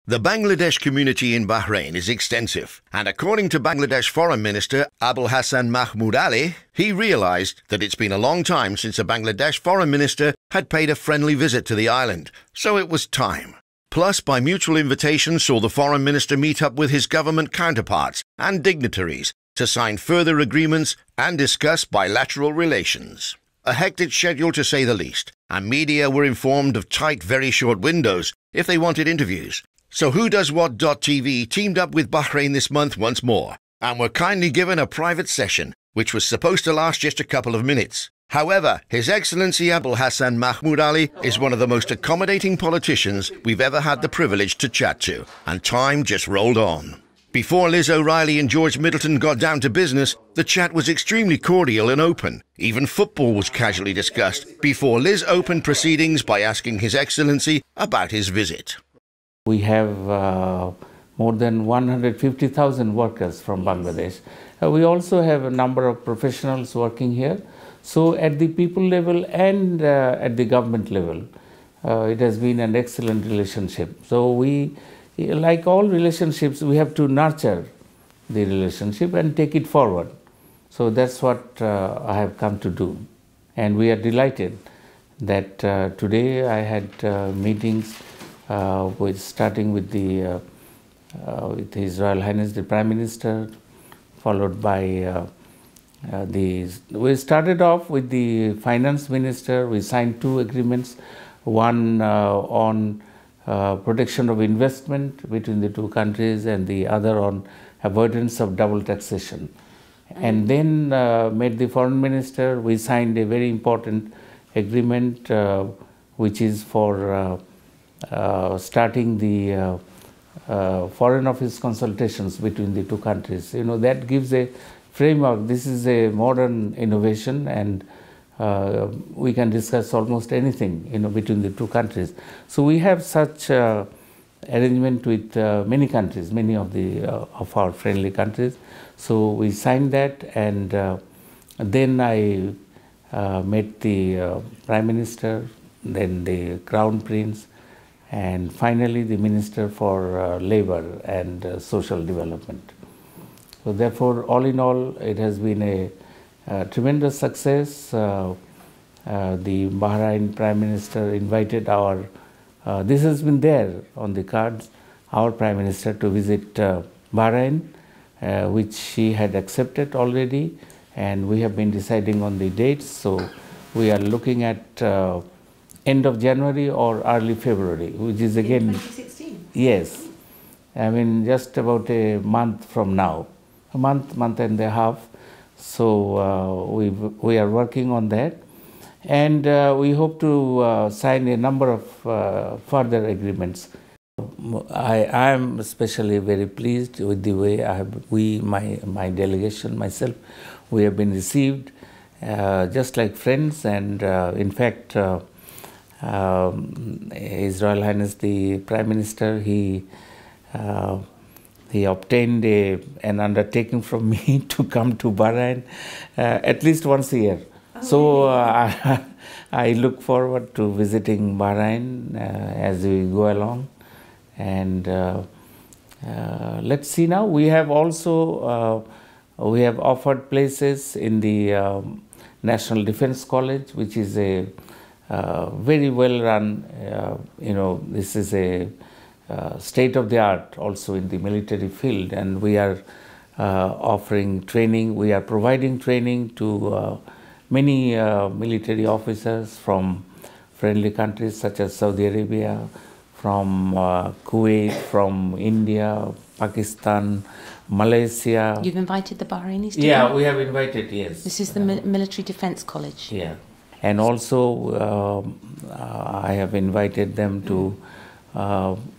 The Bangladesh community in Bahrain is extensive, and according to Bangladesh Foreign Minister Abul Hassan Mahmood, he realised that it's been a long time since a Bangladesh Foreign Minister had paid a friendly visit to the island, so it was time. Plus, by mutual invitation, saw the Foreign Minister meet up with his government counterparts and dignitaries to sign further agreements and discuss bilateral relations. A hectic schedule to say the least, and media were informed of tight, very short windows if they wanted interviews. So Who Does What.tv teamed up with Bahrain this month once more, and were kindly given a private session, which was supposed to last just a couple of minutes. However, His Excellency Abul Hassan Mahmood is one of the most accommodating politicians we've ever had the privilege to chat to, and time just rolled on. Before Liz O'Reilly and George Middleton got down to business, the chat was extremely cordial and open. Even football was casually discussed, before Liz opened proceedings by asking His Excellency about his visit. We have more than 150,000 workers from Bangladesh. We also have a number of professionals working here. So at the people level and at the government level, it has been an excellent relationship. So we, like all relationships, we have to nurture the relationship and take it forward. So that's what I have come to do. And we are delighted that today I had meetings starting with His Royal Highness the Prime Minister, followed by we started off with the Finance Minister. We signed 2 agreements, one on protection of investment between the 2 countries and the other on avoidance of double taxation. And then met the Foreign Minister. We signed a very important agreement which is for starting the Foreign Office consultations between the 2 countries. You know, that gives a framework. This is a modern innovation, and we can discuss almost anything, you know, between the 2 countries. So we have such arrangement with many countries, many of our friendly countries. So we signed that, and then I met the Prime Minister, then the Crown Prince, and finally the Minister for Labour and Social Development. So therefore, all in all, it has been a tremendous success. The Bahrain Prime Minister invited this has been there on the cards, our Prime Minister to visit Bahrain, which she had accepted already, and we have been deciding on the dates. So we are looking at end of January or early February, which is again 2016. Yes, I mean just about a month from now, a month and a half. So we are working on that, and we hope to sign a number of further agreements. I am especially very pleased with the way my delegation, myself, we have been received just like friends, and in fact His Royal Highness the Prime Minister, he obtained an undertaking from me to come to Bahrain at least once a year. So I look forward to visiting Bahrain as we go along, and let's see now. We have also we have offered places in the National Defence College, which is a very well run, you know, this is a state of the art also in the military field, and we are offering training. We are providing training to many military officers from friendly countries such as Saudi Arabia, from Kuwait, from India, Pakistan, Malaysia. You've invited the Bahrainis to Yeah, come? we have invited, yes. This is the Military Defence College. Yeah. And also I have invited them to,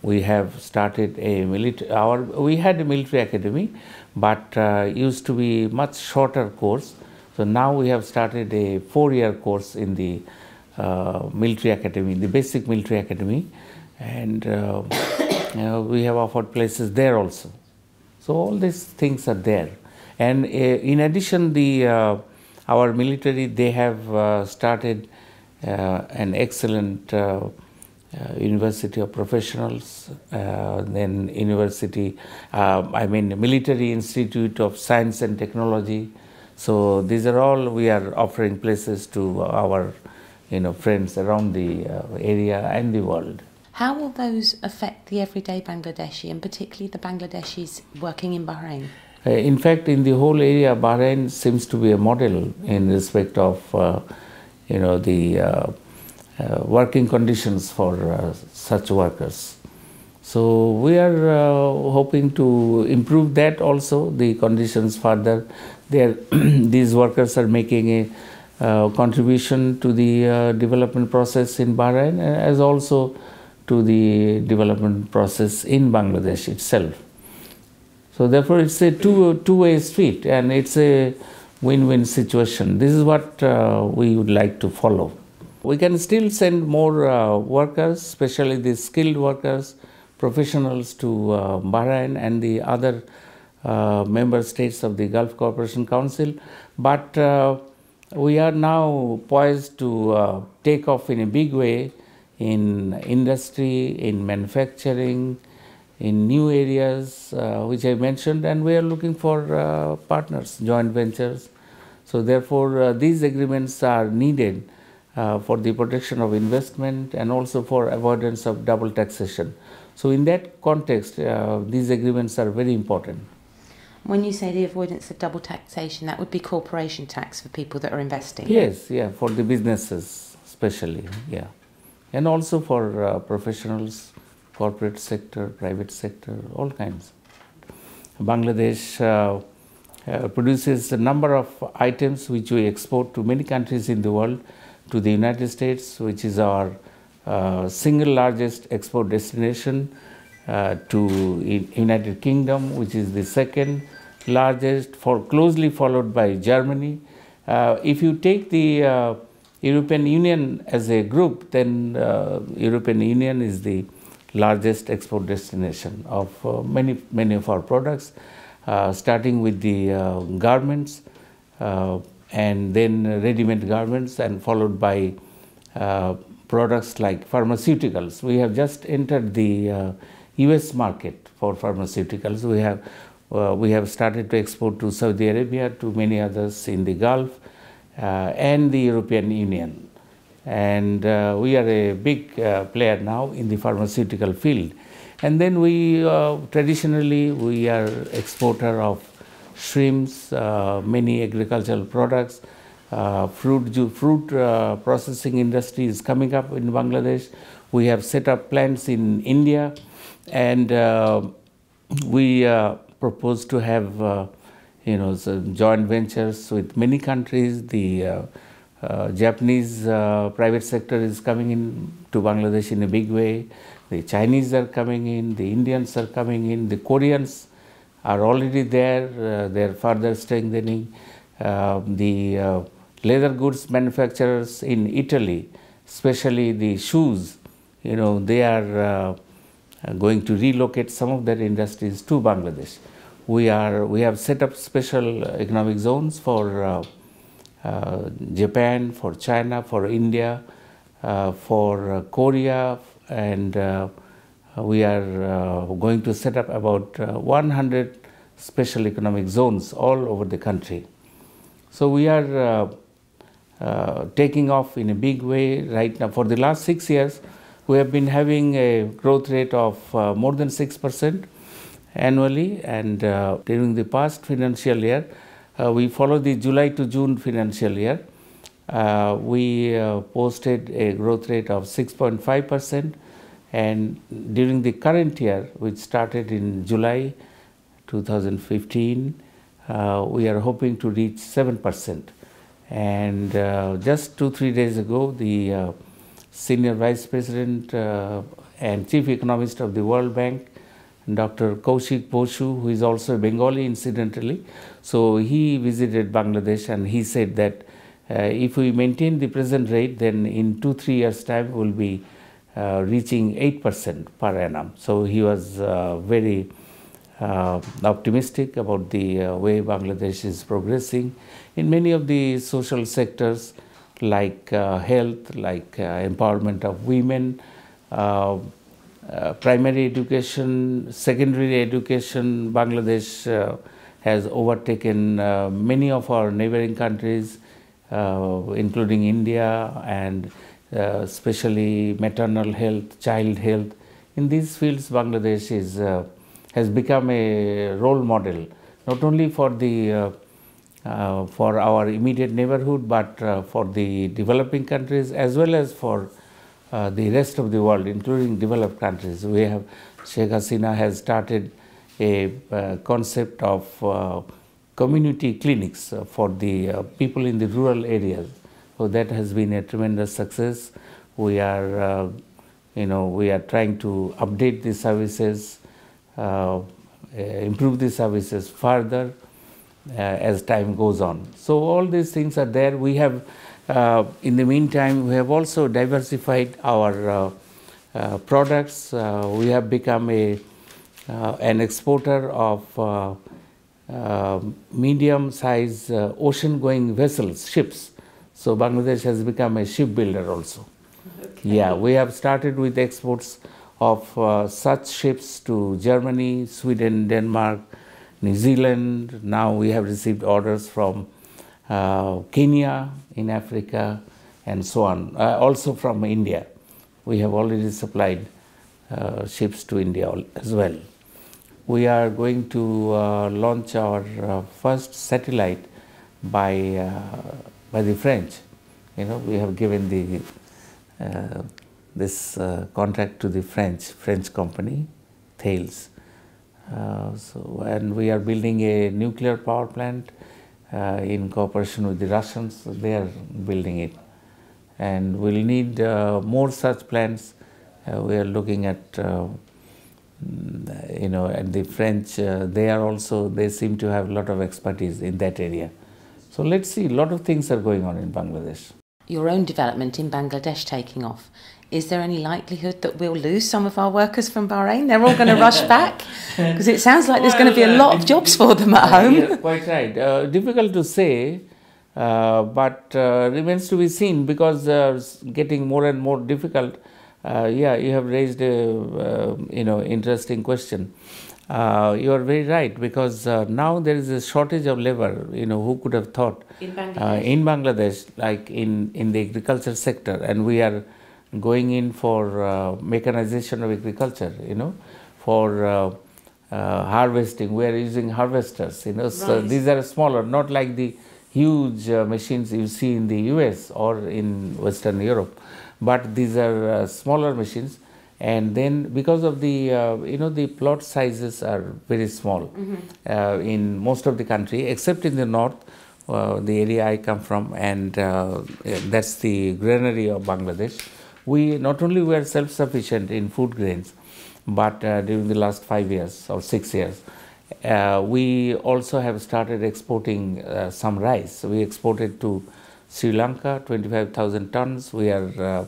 we have started a we had a military academy, but used to be much shorter course. So now we have started a 4-year course in the military academy, the basic military academy, and we have offered places there also. So all these things are there. And in addition, our military, they have started an excellent University of Professionals, then Military Institute of Science and Technology. So these are all, we are offering places to our friends around the area and the world. How will those affect the everyday Bangladeshi, and particularly the Bangladeshis working in Bahrain? In fact, in the whole area, Bahrain seems to be a model in respect of the working conditions for such workers. So we are hoping to improve that also, the conditions further. These workers are making a contribution to the development process in Bahrain, as also to the development process in Bangladesh itself. So therefore it's a two-way street, and it's a win-win situation. This is what we would like to follow. We can still send more workers, especially the skilled workers, professionals to Bahrain and the other member states of the Gulf Cooperation Council, but we are now poised to take off in a big way in industry, in manufacturing, in new areas which I mentioned, and we are looking for partners, joint ventures. So therefore these agreements are needed for the protection of investment and also for avoidance of double taxation. So in that context, these agreements are very important. When you say the avoidance of double taxation, that would be corporation tax for people that are investing? Yes, yeah, for the businesses especially, yeah. And also for professionals, corporate sector, private sector, all kinds. Bangladesh produces a number of items which we export to many countries in the world, to the United States, which is our single largest export destination, to United Kingdom, which is the second largest, closely followed by Germany. If you take the European Union as a group, then European Union is the largest export destination of many of our products, starting with the garments, and then ready-made garments, and followed by products like pharmaceuticals. We have just entered the US market for pharmaceuticals. We have started to export to Saudi Arabia, to many others in the Gulf, and the European Union. And we are a big player now in the pharmaceutical field. And then we traditionally we are exporter of shrimps, many agricultural products, fruit processing industry is coming up in Bangladesh. We have set up plants in India, and we propose to have some joint ventures with many countries. The Japanese private sector is coming in to Bangladesh in a big way. The Chinese are coming in, the Indians are coming in, the Koreans are already there, they are further strengthening. The leather goods manufacturers in Italy, especially the shoes, they are going to relocate some of their industries to Bangladesh. We have set up special economic zones for Japan, for China, for India, for Korea, and we are going to set up about 100 special economic zones all over the country. So we are taking off in a big way right now. For the last 6 years, we have been having a growth rate of more than 6% annually, and during the past financial year, we follow the July to June financial year, we posted a growth rate of 6.5%, and during the current year, which started in July 2015, we are hoping to reach 7%. And just 2-3 days ago, the Senior Vice President and Chief Economist of the World Bank, Dr. Kaushik Boshu, who is also a Bengali incidentally, so he visited Bangladesh, and he said that if we maintain the present rate, then in 2-3 years' time we will be reaching 8% per annum. So he was very optimistic about the way Bangladesh is progressing in many of the social sectors, like health, like empowerment of women, primary education, secondary education, Bangladesh has overtaken many of our neighboring countries, including India, and especially maternal health, child health. In these fields, Bangladesh has become a role model, not only for for our immediate neighborhood, but for the developing countries as well as for the rest of the world, including developed countries. Sheikh Hasina has started a concept of community clinics for the people in the rural areas. So that has been a tremendous success. We are, we are trying to update the services, improve the services further as time goes on. So all these things are there. We have, in the meantime, we have also diversified our products. We have become an exporter of medium-sized ocean-going vessels, ships. So Bangladesh has become a shipbuilder also. Okay. Yeah, we have started with exports of such ships to Germany, Sweden, Denmark, New Zealand. Now we have received orders from Kenya in Africa and so on. Also from India. We have already supplied ships to India as well. We are going to launch our first satellite by the French. We have given this contract to the French company, Thales. And we are building a nuclear power plant in cooperation with the Russians. They are building it, and we'll need more such plants. We are looking at and the French, they seem to have a lot of expertise in that area. So let's see, a lot of things are going on in Bangladesh. Your own development in Bangladesh taking off, is there any likelihood that we'll lose some of our workers from Bahrain? They're all going to rush back? Because it sounds like there's going to be a lot of jobs for them at home. Yes, quite right. Difficult to say, but remains to be seen, because it's getting more and more difficult. You have raised a interesting question. You are very right, because now there is a shortage of labor. Who could have thought in Bangladesh, like in the agriculture sector, and we are going in for mechanization of agriculture. For harvesting, we are using harvesters. So these are smaller, not like the huge machines you see in the US or in Western Europe. But these are smaller machines, and then because of the the plot sizes are very small in most of the country, except in the north, the area I come from, and that's the granary of Bangladesh. We not only were self-sufficient in food grains, but during the last 5 years or 6 years, we also have started exporting some rice. We exported to Sri Lanka 25,000 tons. We are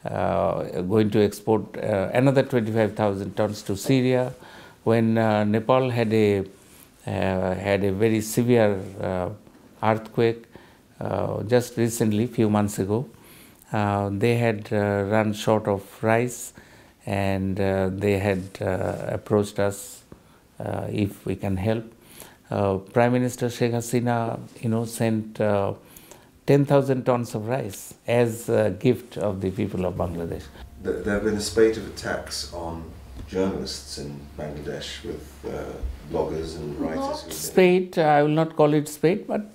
going to export another 25,000 tons to Syria. When Nepal had a very severe earthquake just recently, few months ago, they had run short of rice, and they had approached us if we can help. Prime Minister Sheikh Hasina, sent 10,000 tons of rice as a gift of the people of Bangladesh. There have been a spate of attacks on journalists in Bangladesh with bloggers and writers. Spate, I will not call it spate, but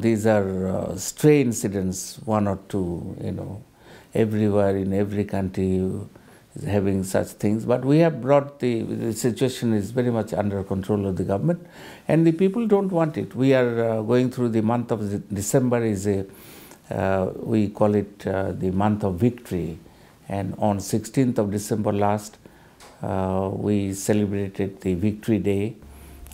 these are stray incidents, one or two, everywhere in every country is having such things. But we have brought the situation is very much under control of the government, and the people don't want it. We are going through the month of December we call it the month of victory, and on 16th of December last, we celebrated the Victory Day,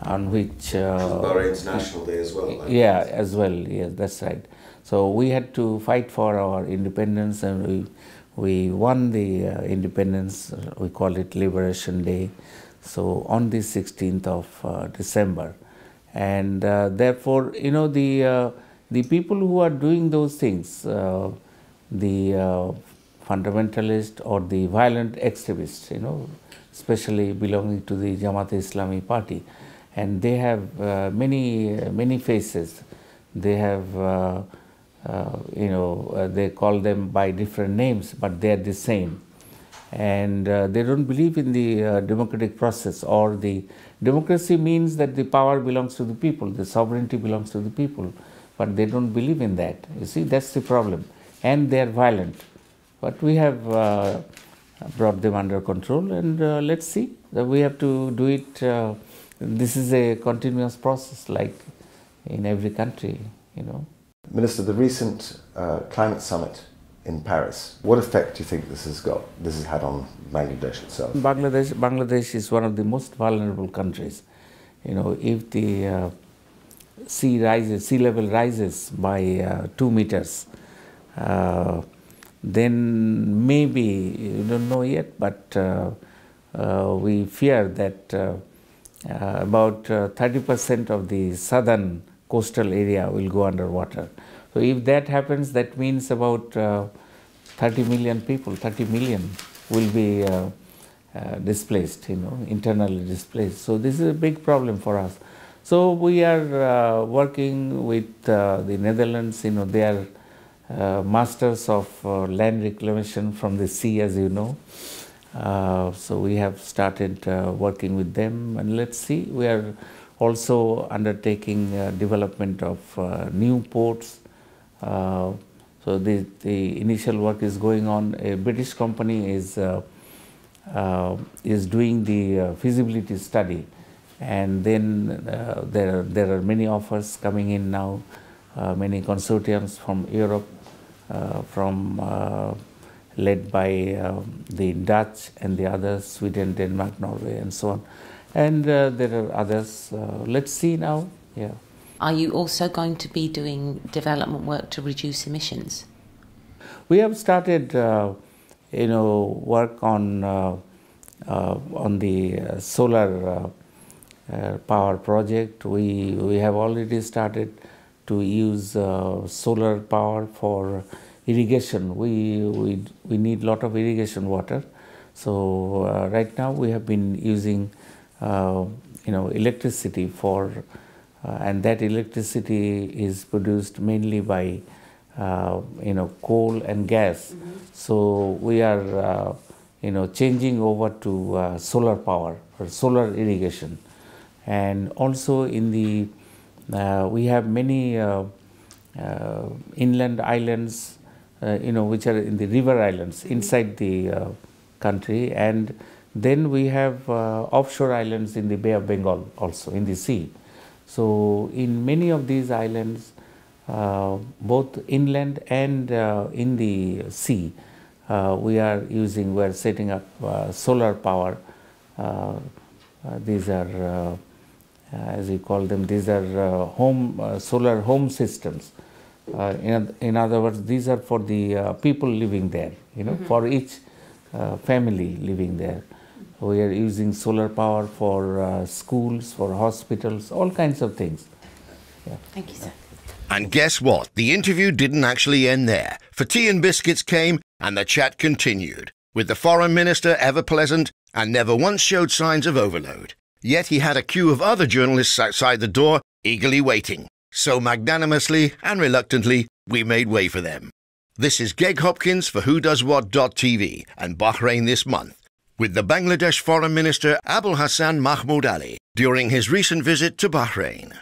on which Bahrain's National Day as well. As well. Yes, that's right. So we had to fight for our independence, and we won the independence. We call it Liberation Day. So on the 16th of December, and therefore, the people who are doing those things, the fundamentalist or the violent extremists, especially belonging to the Jamaat-e-Islami party. And they have many faces. They have, they call them by different names, but they are the same. And they don't believe in the democratic process, or the democracy means that the power belongs to the people, the sovereignty belongs to the people, but they don't believe in that. You see, that's the problem. And they are violent. But we have brought them under control, and let's see. We have to do it. This is a continuous process, like in every country, Minister, the recent climate summit in Paris, what effect do you think this has had on Bangladesh itself? Bangladesh is one of the most vulnerable countries. If the sea level rises by 2 meters, then maybe, you don't know yet, but we fear that about 30% of the southern coastal area will go underwater. So if that happens, that means about 30 million people, 30 million will be displaced, internally displaced. So this is a big problem for us. So we are working with the Netherlands. They are masters of land reclamation from the sea, as you know. So we have started working with them, and let's see. We are also undertaking development of new ports. So the initial work is going on. A British company is doing the feasibility study, and then there are many offers coming in now, many consortiums from Europe, led by the Dutch and the others, Sweden, Denmark, Norway, and so on. And there are others. Let's see now. Yeah. Are you also going to be doing development work to reduce emissions? We have started, work on the solar power project. We have already started to use solar power for irrigation. We need a lot of irrigation water. So right now we have been using electricity for, and that electricity is produced mainly by coal and gas. Mm-hmm. So we are changing over to solar power or solar irrigation, and also in the we have many inland islands, which are in the river islands inside the country, and then we have offshore islands in the Bay of Bengal, also in the sea. So in many of these islands, both inland and in the sea, we are setting up solar power. These are, as we call them, these are solar home systems. In other words, these are for the people living there, mm-hmm. for each family living there. We are using solar power for schools, for hospitals, all kinds of things. Yeah. Thank you, sir. And guess what? The interview didn't actually end there, for tea and biscuits came and the chat continued, with the foreign minister ever pleasant and never once showed signs of overload. Yet he had a queue of other journalists outside the door, eagerly waiting. So magnanimously and reluctantly, we made way for them. This is Geg Hopkins for WhoDoesWhat.tv and Bahrain This Month, with the Bangladesh Foreign Minister Abul Hassan Mahmood Ali during his recent visit to Bahrain.